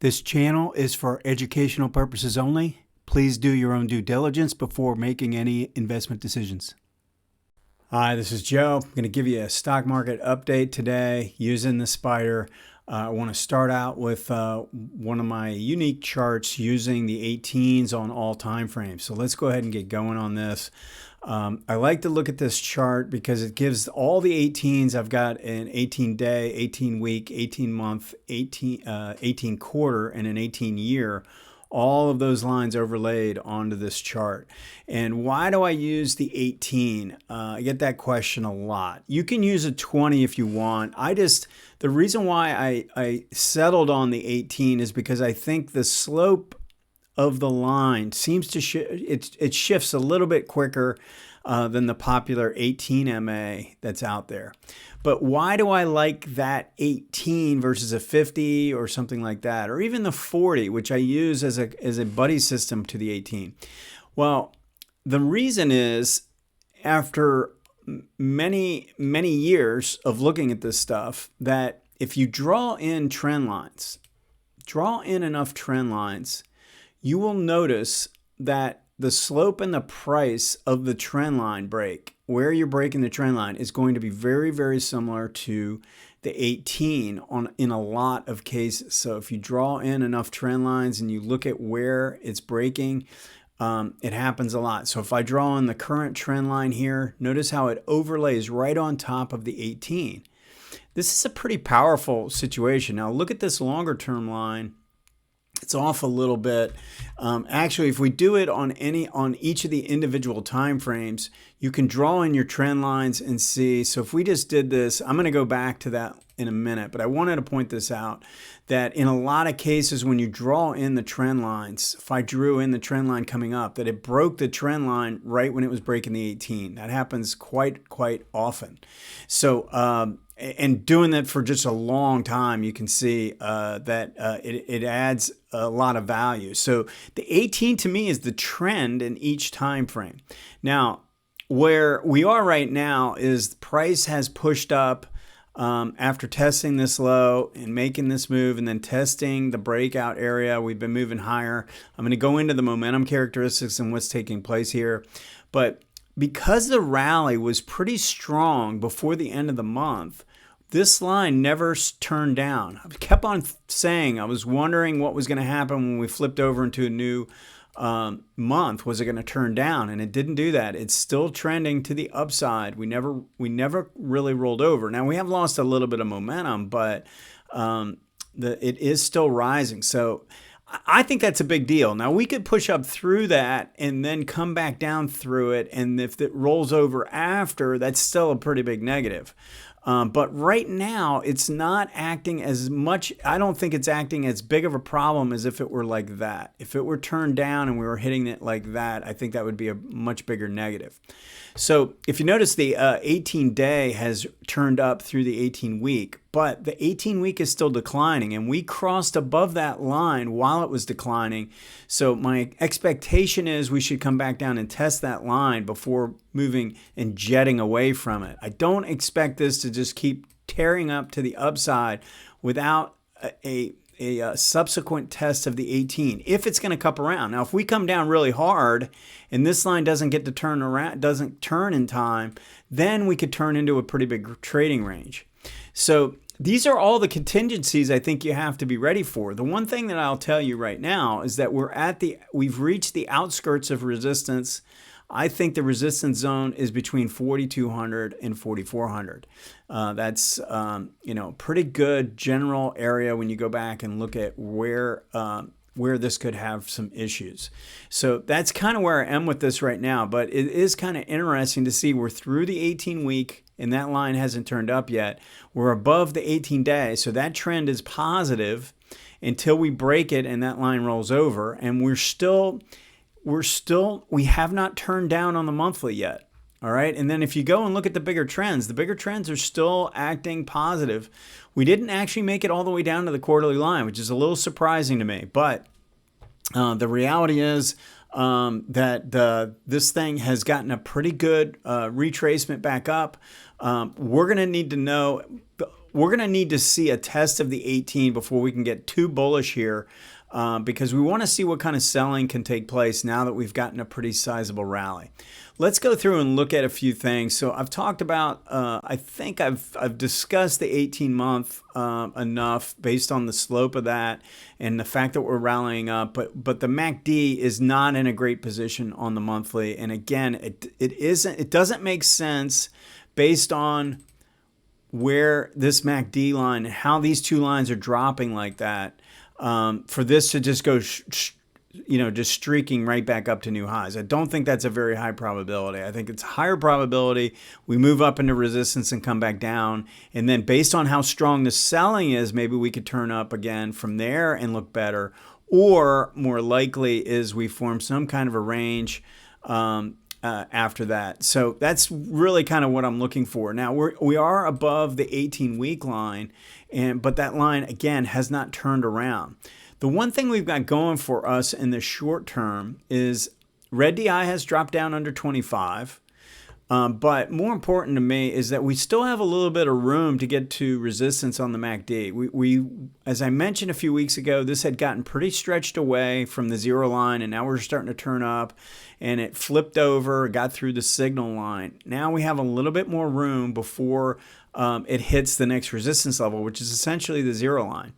This channel is for educational purposes only. Please do your own due diligence before making any investment decisions. Hi, this is Joe. I'm going to give you a stock market update today using the spider. I want to start out with one of my unique charts using the 18s on all time frames. So let's go ahead and get going on this. I like to look at this chart because it gives all the 18s. I've got an 18 day, 18 week, 18 month, 18 quarter, and an 18 year. All of those lines overlaid onto this chart. And why do I use the 18? I get that question a lot. You can use a 20 if you want. The reason why I settled on the 18 is because I think the slope of the line seems to it shifts a little bit quicker than the popular 18 MA that's out there. But why do I like that 18 versus a 50 or something like that, or even the 40, which I use as a buddy system to the 18? Well, the reason is after many years of looking at this stuff, that if you draw in enough trend lines, you will notice that the slope and the price of the trend line break, where you're breaking the trend line, is going to be very, very similar to the 18 in a lot of cases. So if you draw in enough trend lines and you look at where it's breaking, it happens a lot. So if I draw in the current trend line here, notice how it overlays right on top of the 18. This is a pretty powerful situation. Now look at this longer term line. It's off a little bit. Actually, if we do it on each of the individual time frames, you can draw in your trend lines and see. So if we just did this, I'm going to go back to that in a minute, but I wanted to point this out, that in a lot of cases when you draw in the trend lines, if I drew in the trend line coming up, that it broke the trend line right when it was breaking the 18. That happens quite often. So and doing that for just a long time, you can see that it adds a lot of value. So the 18 to me is the trend in each time frame. Now, where we are right now is the price has pushed up after testing this low and making this move and then testing the breakout area. We've been moving higher. I'm going to go into the momentum characteristics and what's taking place here. But because the rally was pretty strong before the end of the month, this line never turned down. I kept on saying, I was wondering what was going to happen when we flipped over into a new month. Was it going to turn down? And it didn't do that. It's still trending to the upside. We never really rolled over. Now we have lost a little bit of momentum, but it is still rising. So I think that's a big deal. Now we could push up through that and then come back down through it. And if it rolls over after, that's still a pretty big negative. But right now, it's not acting as much. I don't think it's acting as big of a problem as if it were like that. If it were turned down and we were hitting it like that, I think that would be a much bigger negative. So if you notice, the 18 day has turned up through the 18 week, but the 18 week is still declining, and we crossed above that line while it was declining. So my expectation is we should come back down and test that line before moving and jetting away from it. I don't expect this to just keep tearing up to the upside without a subsequent test of the 18, if it's going to cup around. Now, if we come down really hard and this line doesn't get to turn around, doesn't turn in time, then we could turn into a pretty big trading range. So these are all the contingencies I think you have to be ready for. The one thing that I'll tell you right now is that we've reached the outskirts of resistance. I think the resistance zone is between 4,200 and 4,400. That's pretty good general area when you go back and look at where this could have some issues. So that's kind of where I am with this right now. But it is kind of interesting to see we're through the 18 week and that line hasn't turned up yet. We're above the 18 day, so that trend is positive until we break it and that line rolls over, and we have not turned down on the monthly yet. All right. And then if you go and look at the bigger trends are still acting positive. We didn't actually make it all the way down to the quarterly line, which is a little surprising to me. But the reality is that this thing has gotten a pretty good retracement back up. We're going to need to know we're going to need to see a test of the 18 before we can get too bullish here, because we want to see what kind of selling can take place now that we've gotten a pretty sizable rally. Let's go through and look at a few things. So I've talked about, I think I've discussed the 18-month enough based on the slope of that and the fact that we're rallying up. But the MACD is not in a great position on the monthly. And again, it doesn't make sense based on where this MACD line, how these two lines are dropping like that, for this to just go just streaking right back up to new highs. I don't think that's a very high probability. I think it's higher probability we move up into resistance and come back down. And then based on how strong the selling is, maybe we could turn up again from there and look better. Or more likely is we form some kind of a range after that. So that's really kind of what I'm looking for. Now we are above the 18-week line, but that line again has not turned around. The one thing we've got going for us in the short term is red DI has dropped down under 25. But more important to me is that we still have a little bit of room to get to resistance on the MACD. We, as I mentioned a few weeks ago, this had gotten pretty stretched away from the zero line, and now we're starting to turn up, and it flipped over, got through the signal line. Now we have a little bit more room before it hits the next resistance level, which is essentially the zero line.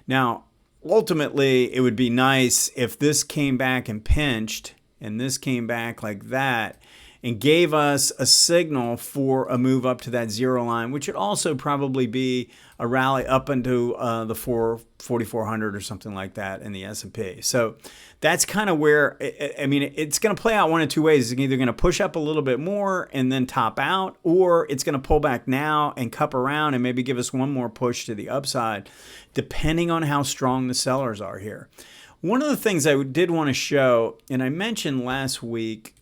Now, ultimately, it would be nice if this came back and pinched, and this came back like that, and gave us a signal for a move up to that zero line, which would also probably be a rally up into the 4,400 or something like that in the S&P. So that's kind of where, I mean, it's going to play out one of two ways. It's either going to push up a little bit more and then top out, or it's going to pull back now and cup around and maybe give us one more push to the upside, depending on how strong the sellers are here. One of the things I did want to show, and I mentioned last week,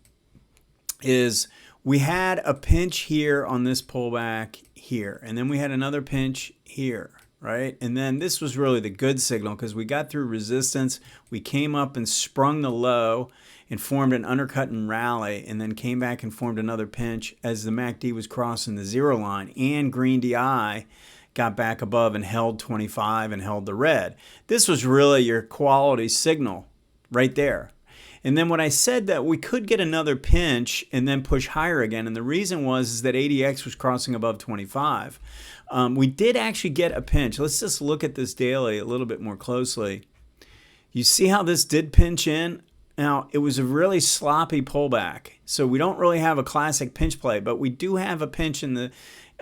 is we had a pinch here on this pullback here, and then we had another pinch here, right? And then this was really the good signal because we got through resistance, we came up and sprung the low and formed an undercut and rally, and then came back and formed another pinch as the MACD was crossing the zero line, and green DI got back above and held 25 and held the red. This was really your quality signal right there. And then when I said that we could get another pinch and then push higher again, and the reason is that ADX was crossing above 25. We did actually get a pinch. Let's just look at this daily a little bit more closely. You see how this did pinch in? Now, it was a really sloppy pullback, so we don't really have a classic pinch play, but we do have a pinch in the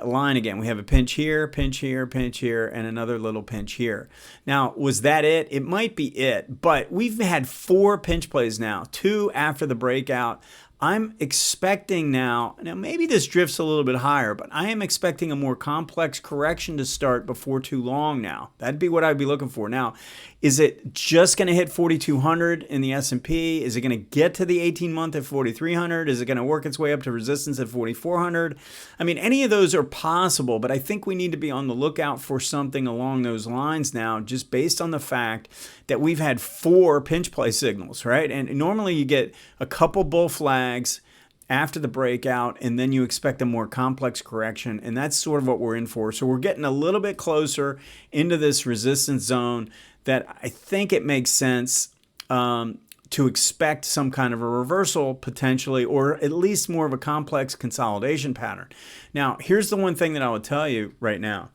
line again. We have a pinch here, pinch here, pinch here, and another little pinch here. Now, was that it? It might be it, but we've had 4 pinch plays now, 2 after the breakout. I'm expecting now maybe this drifts a little bit higher, but I am expecting a more complex correction to start before too long now. That'd be what I'd be looking for. Now, is it just going to hit 4,200 in the S&P? Is it going to get to the 18-month at 4,300? Is it going to work its way up to resistance at 4,400? I mean, any of those are possible, but I think we need to be on the lookout for something along those lines now, just based on the fact that we've had 4 pinch play signals, right? And normally you get a couple bull flags after the breakout, and then you expect a more complex correction, and that's sort of what we're in for. So we're getting a little bit closer into this resistance zone that I think it makes sense to expect some kind of a reversal potentially, or at least more of a complex consolidation pattern. Now, here's the one thing that I will tell you right now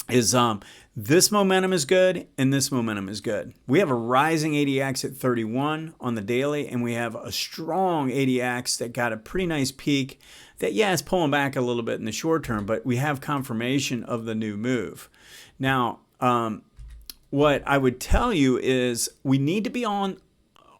is this momentum is good and this momentum is good. We have a rising ADX at 31 on the daily, and we have a strong ADX that got a pretty nice peak that, yeah, it's pulling back a little bit in the short term, but we have confirmation of the new move. Now, what I would tell you is we need to be on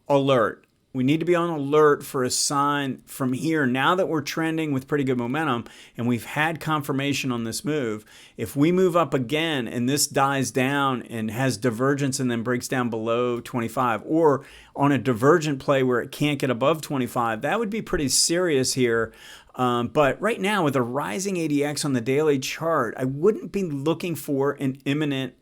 alert. We need to be on alert for a sign from here. Now that we're trending with pretty good momentum and we've had confirmation on this move, if we move up again and this dies down and has divergence and then breaks down below 25, or on a divergent play where it can't get above 25, that would be pretty serious here. But right now, with a rising ADX on the daily chart, I wouldn't be looking for an imminent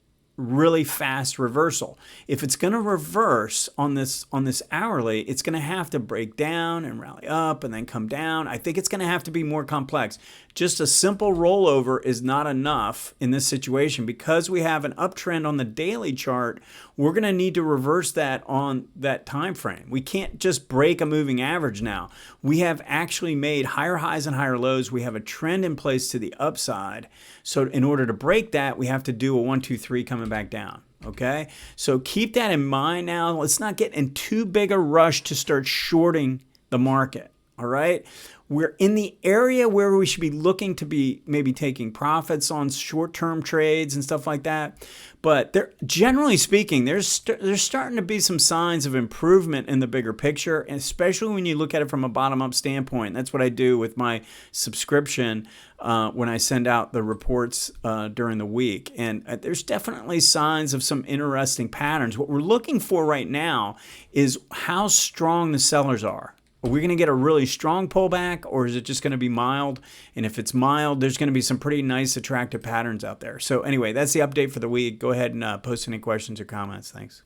really fast reversal. If it's going to reverse on this hourly, it's going to have to break down and rally up and then come down. I think it's going to have to be more complex. Just a simple rollover is not enough in this situation. Because we have an uptrend on the daily chart, we're going to need to reverse that on that time frame. We can't just break a moving average now. We have actually made higher highs and higher lows. We have a trend in place to the upside. So in order to break that, we have to do a 1, 2, 3 coming back down. Okay, so keep that in mind now. Let's not get in too big a rush to start shorting the market. All right, we're in the area where we should be looking to be maybe taking profits on short-term trades and stuff like that. But generally speaking, there's starting to be some signs of improvement in the bigger picture, and especially when you look at it from a bottom-up standpoint. That's what I do with my subscription when I send out the reports during the week. And there's definitely signs of some interesting patterns. What we're looking for right now is how strong the sellers are. Are we going to get a really strong pullback, or is it just going to be mild? And if it's mild, there's going to be some pretty nice, attractive patterns out there. So anyway, that's the update for the week. Go ahead and post any questions or comments. Thanks.